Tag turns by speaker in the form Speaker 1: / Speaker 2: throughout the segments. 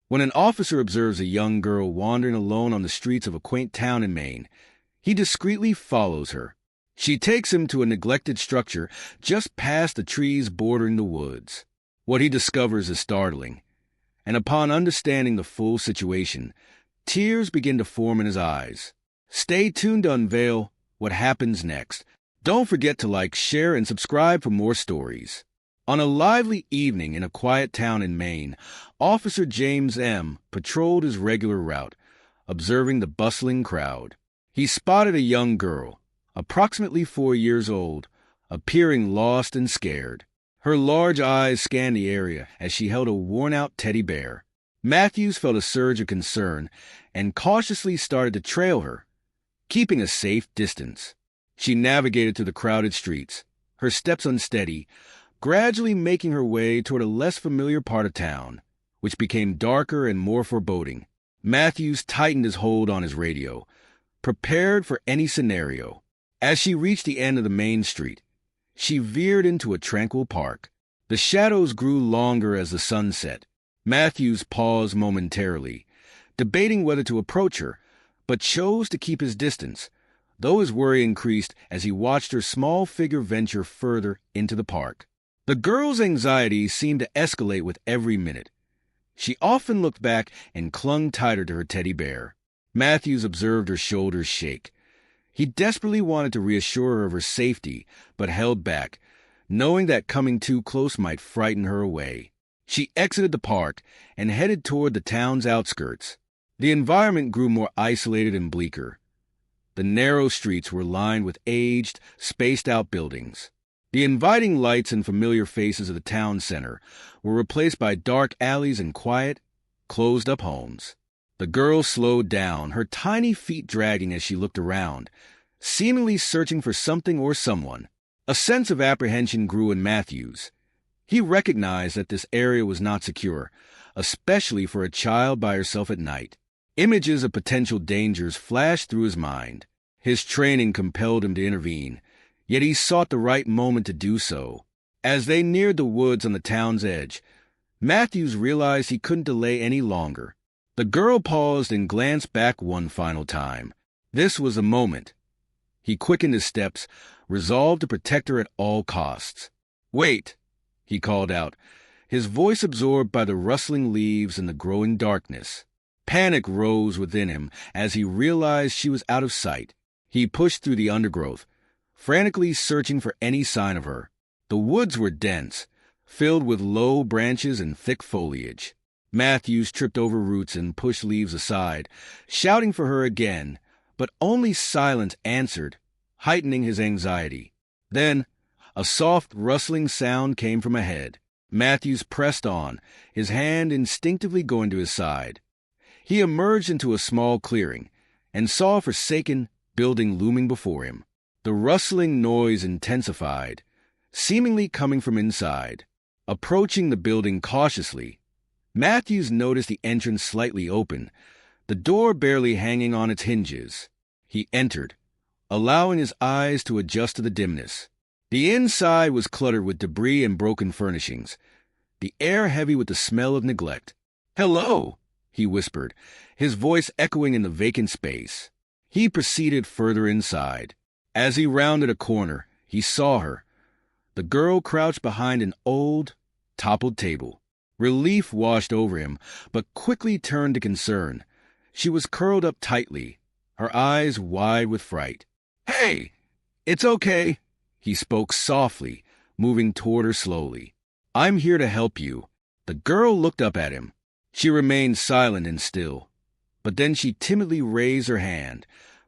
Speaker 1: When an officer observes a young girl wandering alone on the streets of a quaint town in Maine, he discreetly follows her. She takes him to a neglected structure just past the trees bordering the woods. What he discovers is startling, and upon understanding the full situation, tears begin to form in his eyes. Stay tuned to unveil what happens next. Don't forget to like, share, and subscribe for more stories. On a lively evening in a quiet town in Maine, Officer James M. patrolled his regular route, observing the bustling crowd. He spotted a young girl, approximately 4 years old, appearing lost and scared. Her large eyes scanned the area as she held a worn-out teddy bear. Matthews felt a surge of concern and cautiously started to trail her, keeping a safe distance. She navigated through the crowded streets, her steps unsteady, gradually making her way toward a less familiar part of town, which became darker and more foreboding. Matthews tightened his hold on his radio, prepared for any scenario. As she reached the end of the main street, she veered into a tranquil park. The shadows grew longer as the sun set. Matthews paused momentarily, debating whether to approach her, but chose to keep his distance, though his worry increased as he watched her small figure venture further into the park. The girl's anxiety seemed to escalate with every minute. She often looked back and clung tighter to her teddy bear. Matthews observed her shoulders shake. He desperately wanted to reassure her of her safety, but held back, knowing that coming too close might frighten her away. She exited the park and headed toward the town's outskirts. The environment grew more isolated and bleaker. The narrow streets were lined with aged, spaced-out buildings. The inviting lights and familiar faces of the town center were replaced by dark alleys and quiet, closed-up homes. The girl slowed down, her tiny feet dragging as she looked around, seemingly searching for something or someone. A sense of apprehension grew in Matthews. He recognized that this area was not secure, especially for a child by herself at night. Images of potential dangers flashed through his mind. His training compelled him to intervene, yet he sought the right moment to do so. As they neared the woods on the town's edge, Matthews realized he couldn't delay any longer. The girl paused and glanced back one final time. This was a moment. He quickened his steps, resolved to protect her at all costs. "Wait!" he called out, his voice absorbed by the rustling leaves and the growing darkness. Panic rose within him as he realized she was out of sight. He pushed through the undergrowth, frantically searching for any sign of her. The woods were dense, filled with low branches and thick foliage. Matthews tripped over roots and pushed leaves aside, shouting for her again, but only silence answered, heightening his anxiety. Then, a soft rustling sound came from ahead. Matthews pressed on, his hand instinctively going to his side. He emerged into a small clearing and saw a forsaken building looming before him. The rustling noise intensified, seemingly coming from inside. Approaching the building cautiously, Matthews noticed the entrance slightly open, the door barely hanging on its hinges. He entered, allowing his eyes to adjust to the dimness. The inside was cluttered with debris and broken furnishings, the air heavy with the smell of neglect. "Hello," he whispered, his voice echoing in the vacant space. He proceeded further inside. As he rounded a corner, he saw her. The girl crouched behind an old, toppled table. Relief washed over him, but quickly turned to concern. She was curled up tightly, her eyes wide with fright. "Hey, it's okay," he spoke softly, moving toward her slowly. "I'm here to help you." The girl looked up at him. She remained silent and still, but then she timidly raised her hand,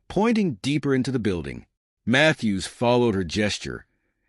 Speaker 1: pointing deeper into the building. Matthews followed her gesture,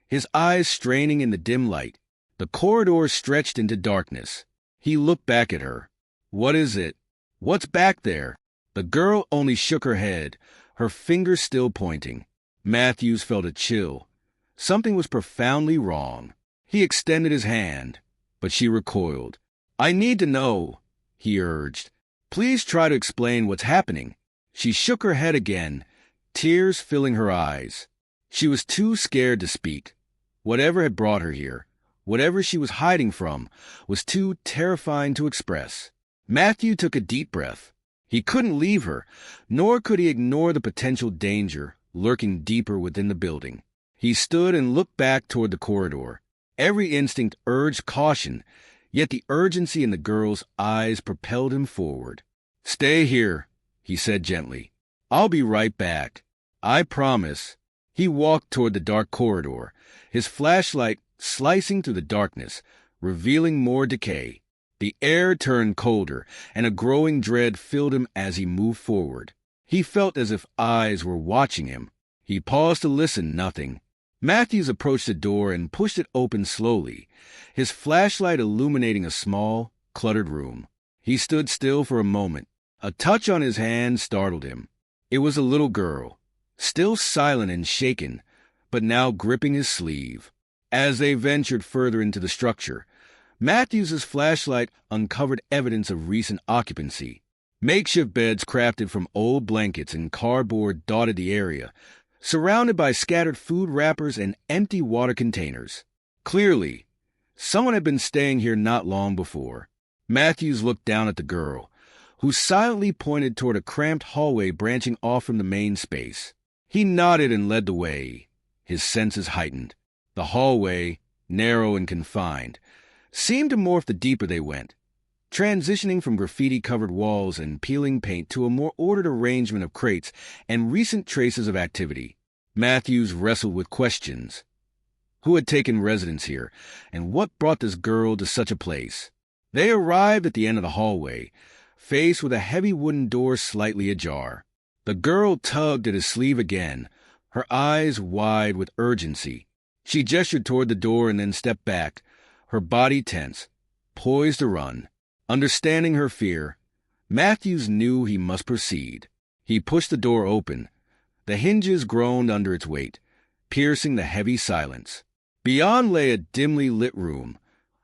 Speaker 1: his eyes straining in the dim light. The corridor stretched into darkness. He looked back at her. "What is it? What's back there?" The girl only shook her head, her finger still pointing. Matthews felt a chill. Something was profoundly wrong. He extended his hand, but she recoiled. "I need to know," he urged. "Please try to explain what's happening." She shook her head again, tears filling her eyes. She was too scared to speak. Whatever had brought her here, whatever she was hiding from, was too terrifying to express. Matthew took a deep breath. He couldn't leave her, nor could he ignore the potential danger lurking deeper within the building. He stood and looked back toward the corridor. Every instinct urged caution, yet the urgency in the girl's eyes propelled him forward. "Stay here," he said gently. "I'll be right back. I promise." He walked toward the dark corridor, his flashlight slicing through the darkness, revealing more decay. The air turned colder, and a growing dread filled him as he moved forward. He felt as if eyes were watching him. He paused to listen, nothing. Matthews approached the door and pushed it open slowly, his flashlight illuminating a small, cluttered room. He stood still for a moment. A touch on his hand startled him. It was a little girl, still silent and shaken, but now gripping his sleeve. As they ventured further into the structure, Matthews's flashlight uncovered evidence of recent occupancy. Makeshift beds crafted from old blankets and cardboard dotted the area, surrounded by scattered food wrappers and empty water containers. Clearly, someone had been staying here not long before. Matthews looked down at the girl, who silently pointed toward a cramped hallway branching off from the main space. He nodded and led the way, his senses heightened. The hallway, narrow and confined, seemed to morph the deeper they went, transitioning from graffiti-covered walls and peeling paint to a more ordered arrangement of crates and recent traces of activity. Matthews wrestled with questions. Who had taken residence here, and what brought this girl to such a place? They arrived at the end of the hallway, faced with a heavy wooden door slightly ajar. The girl tugged at his sleeve again, her eyes wide with urgency. She gestured toward the door and then stepped back, her body tense, poised to run. Understanding her fear, Matthews knew he must proceed. He pushed the door open. The hinges groaned under its weight, piercing the heavy silence. Beyond lay a dimly lit room,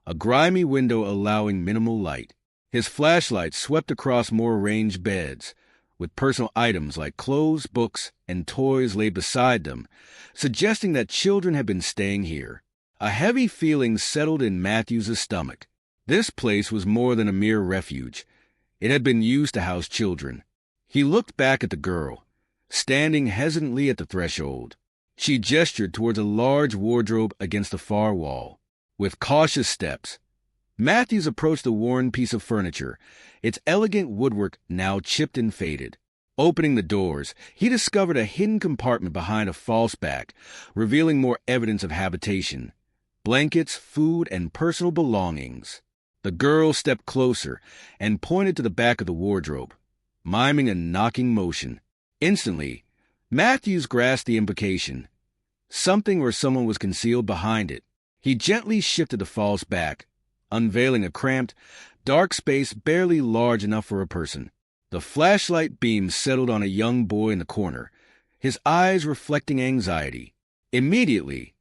Speaker 1: a grimy window allowing minimal light. His flashlight swept across more arranged beds, with personal items like clothes, books, and toys laid beside them, suggesting that children had been staying here. A heavy feeling settled in Matthews' stomach. This place was more than a mere refuge. It had been used to house children. He looked back at the girl, standing hesitantly at the threshold. She gestured towards a large wardrobe against the far wall. With cautious steps, Matthews approached the worn piece of furniture, its elegant woodwork now chipped and faded. Opening the doors, he discovered a hidden compartment behind a false back, revealing more evidence of habitation: blankets, food, and personal belongings. The girl stepped closer and pointed to the back of the wardrobe, miming a knocking motion. Instantly, Matthews grasped the implication. Something or someone was concealed behind it. He gently shifted the false back, unveiling a cramped, dark space barely large enough for a person. The flashlight beam settled on a young boy in the corner, his eyes reflecting anxiety. Immediately,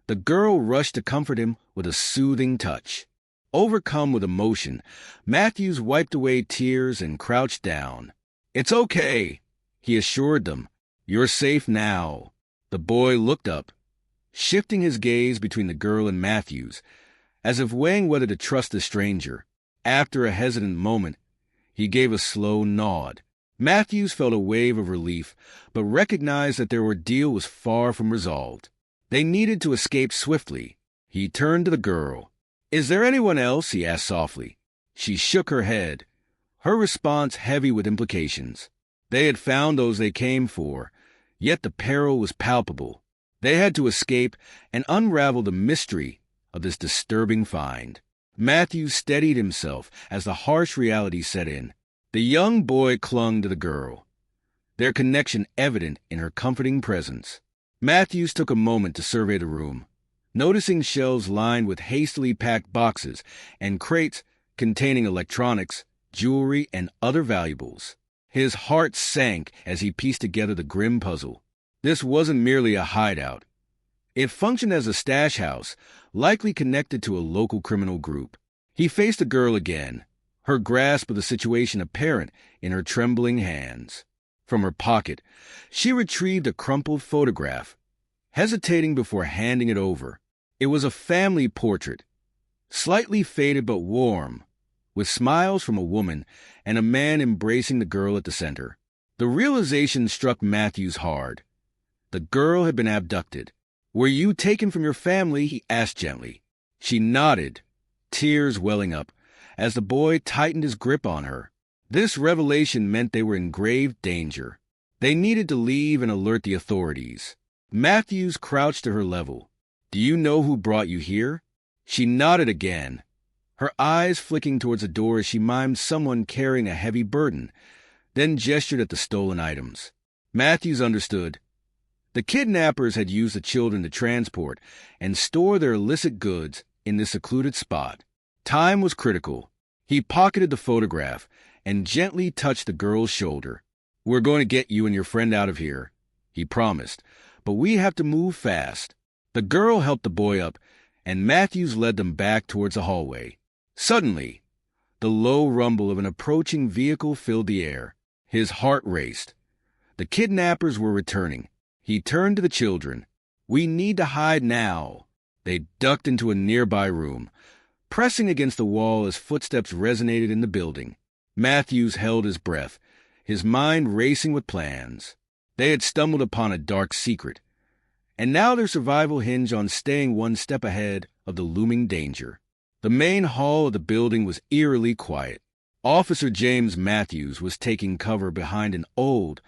Speaker 1: the girl rushed to comfort him with a soothing touch. Overcome with emotion, Matthews wiped away tears and crouched down. "It's okay," he assured them. "You're safe now." The boy looked up, shifting his gaze between the girl and Matthews, as if weighing whether to trust the stranger. After a hesitant moment, he gave a slow nod. Matthews felt a wave of relief, but recognized that their ordeal was far from resolved. They needed to escape swiftly. He turned to the girl. "Is there anyone else?" he asked softly. She shook her head, her response heavy with implications. They had found those they came for, yet the peril was palpable. They had to escape and unravel the mystery of this disturbing find. Matthews steadied himself as the harsh reality set in. The young boy clung to the girl, their connection evident in her comforting presence. Matthews took a moment to survey the room, noticing shelves lined with hastily packed boxes and crates containing electronics, jewelry, and other valuables. His heart sank as he pieced together the grim puzzle. This wasn't merely a hideout. It functioned as a stash house, likely connected to a local criminal group. He faced the girl again, her grasp of the situation apparent in her trembling hands. From her pocket, she retrieved a crumpled photograph, hesitating before handing it over. It was a family portrait, slightly faded but warm, with smiles from a woman and a man embracing the girl at the center. The realization struck Matthews hard. The girl had been abducted. "Were you taken from your family?" he asked gently. She nodded, tears welling up, as the boy tightened his grip on her. This revelation meant they were in grave danger. They needed to leave and alert the authorities. Matthews crouched to her level. "Do you know who brought you here?" She nodded again, her eyes flicking towards the door as she mimed someone carrying a heavy burden, then gestured at the stolen items. Matthews understood. The kidnappers had used the children to transport and store their illicit goods in this secluded spot. Time was critical. He pocketed the photograph and gently touched the girl's shoulder. "We're going to get you and your friend out of here," he promised, "but we have to move fast." The girl helped the boy up, and Matthews led them back towards the hallway. Suddenly, the low rumble of an approaching vehicle filled the air. His heart raced. The kidnappers were returning. He turned to the children. "We need to hide now." They ducked into a nearby room, pressing against the wall as footsteps resonated in the building. Matthews held his breath, his mind racing with plans. They had stumbled upon a dark secret, and now their survival hinged on staying one step ahead of the looming danger. The main hall of the building was eerily quiet. Officer James Matthews was taking cover behind an old,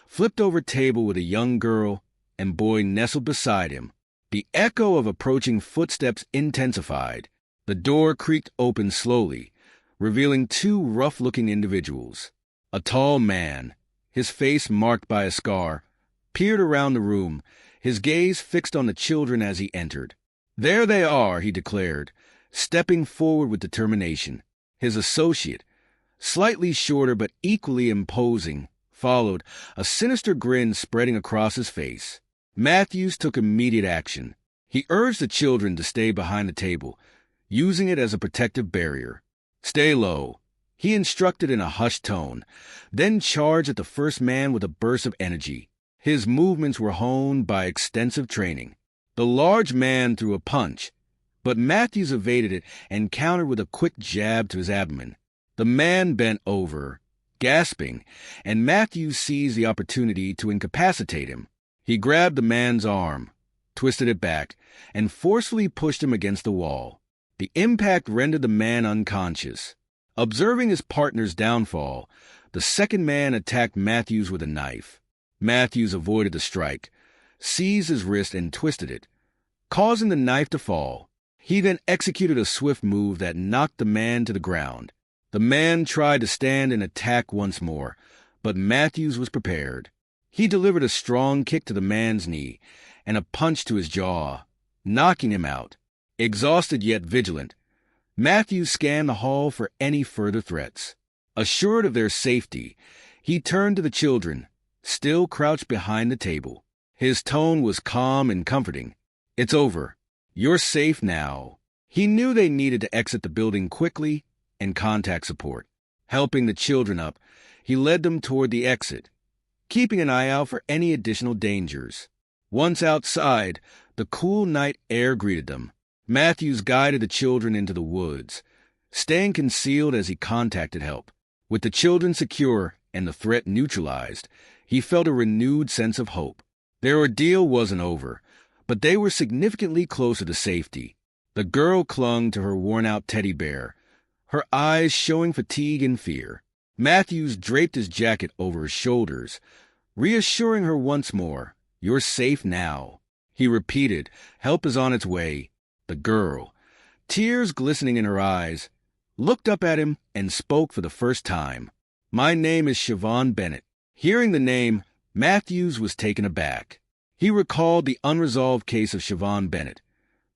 Speaker 1: flipped-over table with a young girl and boy nestled beside him. The echo of approaching footsteps intensified. The door creaked open slowly, revealing two rough-looking individuals. A tall man, his face marked by a scar, peered around the room, his gaze fixed on the children as he entered. "There they are," he declared, stepping forward with determination. His associate, slightly shorter but equally imposing, followed, a sinister grin spreading across his face. Matthews took immediate action. He urged the children to stay behind the table, using it as a protective barrier. "Stay low," he instructed in a hushed tone, then charged at the first man with a burst of energy. His movements were honed by extensive training. The large man threw a punch, but Matthews evaded it and countered with a quick jab to his abdomen. The man bent over, gasping, and Matthews seized the opportunity to incapacitate him. He grabbed the man's arm, twisted it back, and forcefully pushed him against the wall. The impact rendered the man unconscious. Observing his partner's downfall, the second man attacked Matthews with a knife. Matthews avoided the strike, seized his wrist and twisted it, causing the knife to fall. He then executed a swift move that knocked the man to the ground. The man tried to stand and attack once more, but Matthews was prepared. He delivered a strong kick to the man's knee and a punch to his jaw, knocking him out. Exhausted yet vigilant, Matthews scanned the hall for any further threats. Assured of their safety, he turned to the children, still crouched behind the table. His tone was calm and comforting. "It's over. You're safe now." He knew they needed to exit the building quickly and contact support. Helping the children up, he led them toward the exit, keeping an eye out for any additional dangers. Once outside, the cool night air greeted them. Matthews guided the children into the woods, staying concealed as he contacted help. With the children secure and the threat neutralized, he felt a renewed sense of hope. Their ordeal wasn't over, but they were significantly closer to safety. The girl clung to her worn-out teddy bear, her eyes showing fatigue and fear. Matthews draped his jacket over his shoulders, reassuring her once more, "You're safe now." He repeated, "Help is on its way." The girl, tears glistening in her eyes, looked up at him and spoke for the first time. "My name is Siobhan Bennett." Hearing the name, Matthews was taken aback. He recalled the unresolved case of Siobhan Bennett,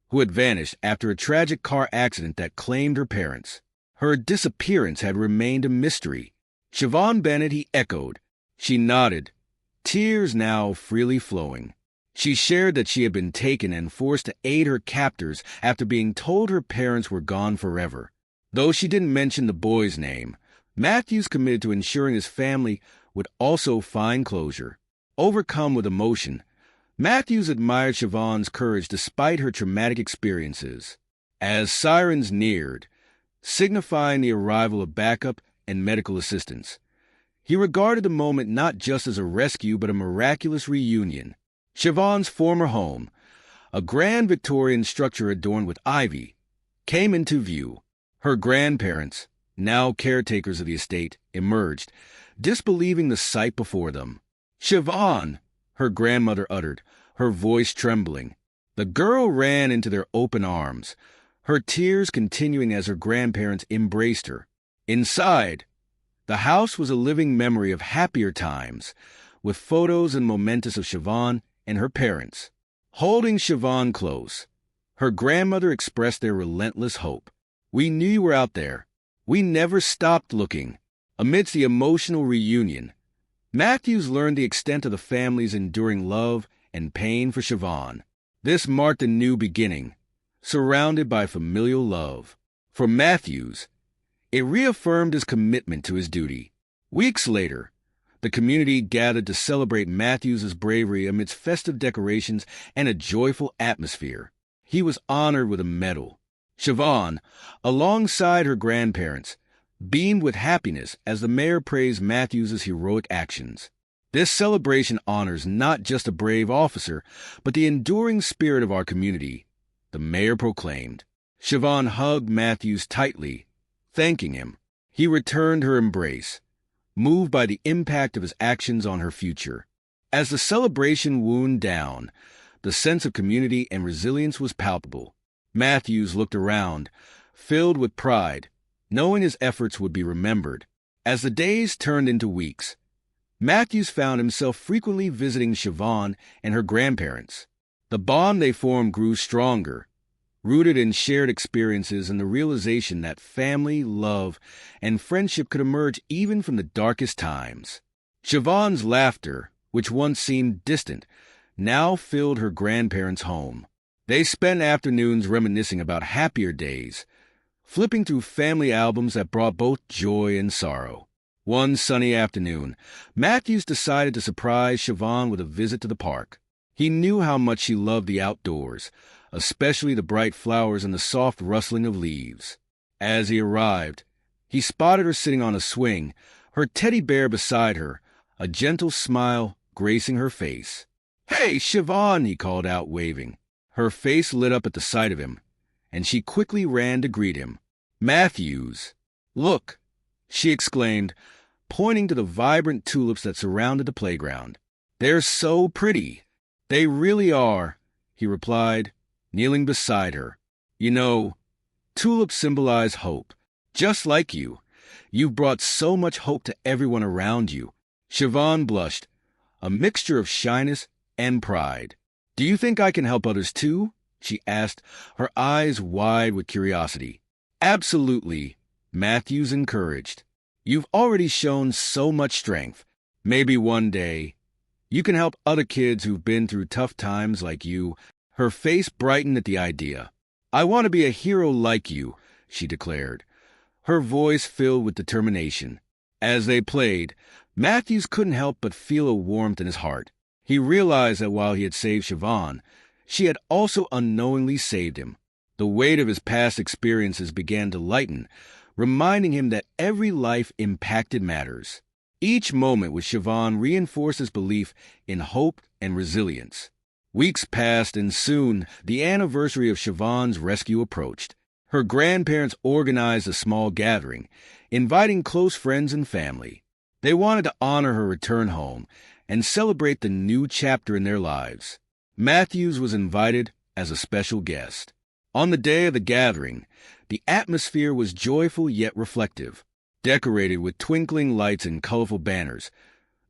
Speaker 1: who had vanished after a tragic car accident that claimed her parents. Her disappearance had remained a mystery. "Siobhan Bennett," he echoed. She nodded, tears now freely flowing. She shared that she had been taken and forced to aid her captors after being told her parents were gone forever. Though she didn't mention the boy's name, Matthews committed to ensuring his family would also find closure. Overcome with emotion, Matthews admired Siobhan's courage despite her traumatic experiences. As sirens neared, signifying the arrival of backup and medical assistance. He regarded the moment not just as a rescue but a miraculous reunion. Siobhan's former home, a grand Victorian structure adorned with ivy, came into view. Her grandparents, now caretakers of the estate, emerged, disbelieving the sight before them. "Siobhan!" her grandmother uttered, her voice trembling. The girl ran into their open arms, her tears continuing as her grandparents embraced her. Inside, the house was a living memory of happier times, with photos and mementos of Siobhan and her parents. Holding Siobhan close, her grandmother expressed their relentless hope. "We knew you were out there. We never stopped looking." Amidst the emotional reunion, Matthews learned the extent of the family's enduring love and pain for Siobhan. This marked a new beginning, surrounded by familial love. For Matthews, it reaffirmed his commitment to his duty. Weeks later, the community gathered to celebrate Matthews' bravery amidst festive decorations and a joyful atmosphere. He was honored with a medal. Siobhan, alongside her grandparents, beamed with happiness as the mayor praised Matthews' heroic actions. This celebration honors not just a brave officer, but the enduring spirit of our community, the mayor proclaimed. Siobhan hugged Matthews tightly, thanking him. He returned her embrace, moved by the impact of his actions on her future. As the celebration wound down, the sense of community and resilience was palpable. Matthews looked around, filled with pride, knowing his efforts would be remembered. As the days turned into weeks, Matthews found himself frequently visiting Siobhan and her grandparents. The bond they formed grew stronger, rooted in shared experiences and the realization that family, love, and friendship could emerge even from the darkest times. Siobhan's laughter, which once seemed distant, now filled her grandparents' home. They spent afternoons reminiscing about happier days, flipping through family albums that brought both joy and sorrow. One sunny afternoon, Matthews decided to surprise Siobhan with a visit to the park. He knew how much she loved the outdoors, especially the bright flowers and the soft rustling of leaves. As he arrived, he spotted her sitting on a swing, her teddy bear beside her, a gentle smile gracing her face. "Hey, Siobhan!" he called out, waving. Her face lit up at the sight of him, and she quickly ran to greet him. "Matthews, look!" she exclaimed, pointing to the vibrant tulips that surrounded the playground. "They're so pretty." "They really are," he replied, kneeling beside her. "You know, tulips symbolize hope. Just like you. You've brought so much hope to everyone around you." Siobhan blushed, a mixture of shyness and pride. "Do you think I can help others too?" she asked, her eyes wide with curiosity. "Absolutely," Matthews encouraged. "You've already shown so much strength. Maybe one day you can help other kids who've been through tough times like you." Her face brightened at the idea. "I want to be a hero like you," she declared, her voice filled with determination. As they played, Matthews couldn't help but feel a warmth in his heart. He realized that while he had saved Siobhan, she had also unknowingly saved him. The weight of his past experiences began to lighten, reminding him that every life impacted matters. Each moment with Siobhan reinforced his belief in hope and resilience. Weeks passed, and soon the anniversary of Siobhan's rescue approached. Her grandparents organized a small gathering, inviting close friends and family. They wanted to honor her return home and celebrate the new chapter in their lives. Matthews was invited as a special guest. On the day of the gathering, the atmosphere was joyful yet reflective. Decorated with twinkling lights and colorful banners,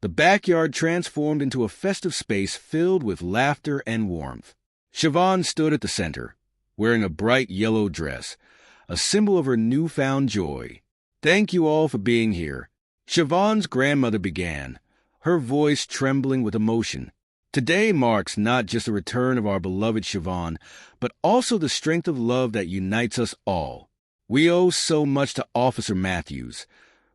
Speaker 1: the backyard transformed into a festive space filled with laughter and warmth. Siobhan stood at the center, wearing a bright yellow dress, a symbol of her newfound joy. "Thank you all for being here," Siobhan's grandmother began, her voice trembling with emotion. "Today marks not just the return of our beloved Siobhan, but also the strength of love that unites us all. We owe so much to Officer Matthews,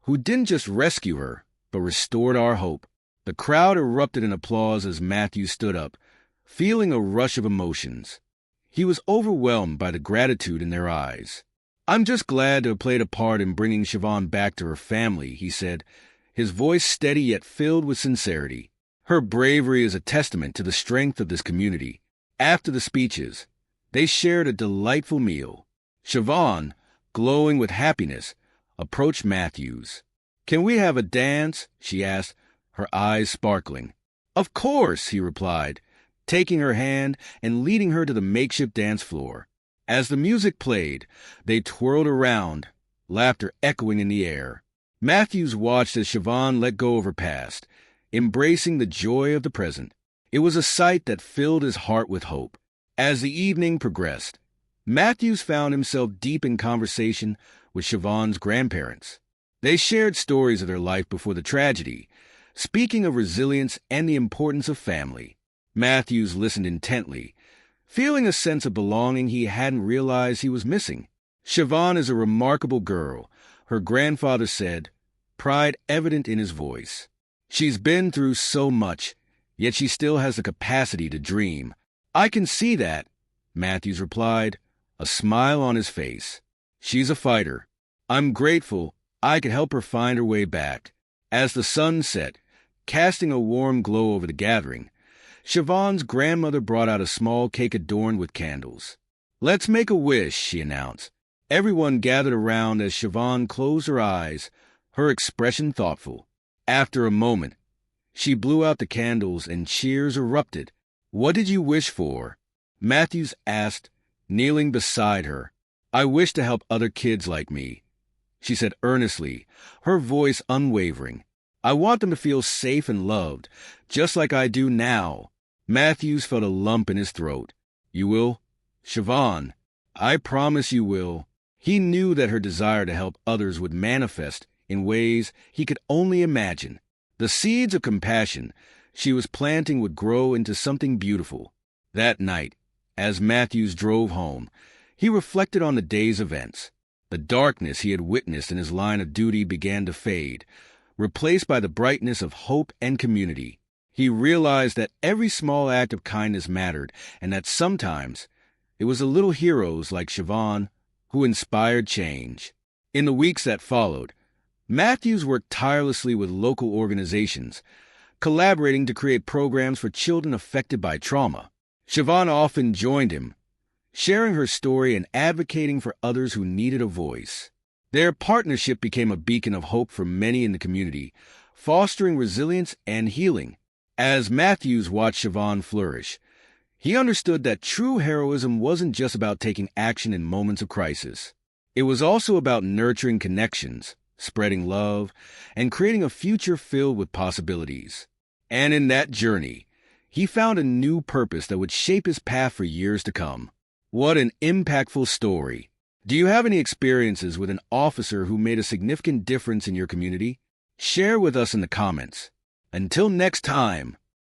Speaker 1: who didn't just rescue her, but restored our hope." The crowd erupted in applause as Matthews stood up, feeling a rush of emotions. He was overwhelmed by the gratitude in their eyes. "I'm just glad to have played a part in bringing Siobhan back to her family," he said, his voice steady yet filled with sincerity. "Her bravery is a testament to the strength of this community." After the speeches, they shared a delightful meal. Siobhan, glowing with happiness, approached Matthews. "Can we have a dance?" she asked, her eyes sparkling. "Of course," he replied, taking her hand and leading her to the makeshift dance floor. As the music played, they twirled around, laughter echoing in the air. Matthews watched as Siobhan let go of her past, embracing the joy of the present. It was a sight that filled his heart with hope. As the evening progressed, Matthews found himself deep in conversation with Siobhan's grandparents. They shared stories of their life before the tragedy, speaking of resilience and the importance of family. Matthews listened intently, feeling a sense of belonging he hadn't realized he was missing. "Siobhan is a remarkable girl," her grandfather said, pride evident in his voice. "She's been through so much, yet she still has the capacity to dream." "I can see that," Matthews replied, a smile on his face. "She's a fighter. I'm grateful I could help her find her way back." As the sun set, casting a warm glow over the gathering, Siobhan's grandmother brought out a small cake adorned with candles. "Let's make a wish," she announced. Everyone gathered around as Siobhan closed her eyes, her expression thoughtful. After a moment, she blew out the candles and cheers erupted. "What did you wish for?" Matthews asked, kneeling beside her. "I wish to help other kids like me," she said earnestly, her voice unwavering. "I want them to feel safe and loved, just like I do now." Matthews felt a lump in his throat. "You will, Siobhan? I promise you will." He knew that her desire to help others would manifest in ways he could only imagine. The seeds of compassion she was planting would grow into something beautiful. That night, as Matthews drove home, he reflected on the day's events. The darkness he had witnessed in his line of duty began to fade, replaced by the brightness of hope and community. He realized that every small act of kindness mattered, and that sometimes it was the little heroes like Siobhan who inspired change. In the weeks that followed, Matthews worked tirelessly with local organizations, collaborating to create programs for children affected by trauma. Siobhan often joined him, sharing her story and advocating for others who needed a voice. Their partnership became a beacon of hope for many in the community, fostering resilience and healing. As Matthews watched Siobhan flourish, he understood that true heroism wasn't just about taking action in moments of crisis. It was also about nurturing connections, spreading love, and creating a future filled with possibilities. And in that journey, he found a new purpose that would shape his path for years to come. What an impactful story. Do you have any experiences with an officer who made a significant difference in your community? Share with us in the comments. Until next time.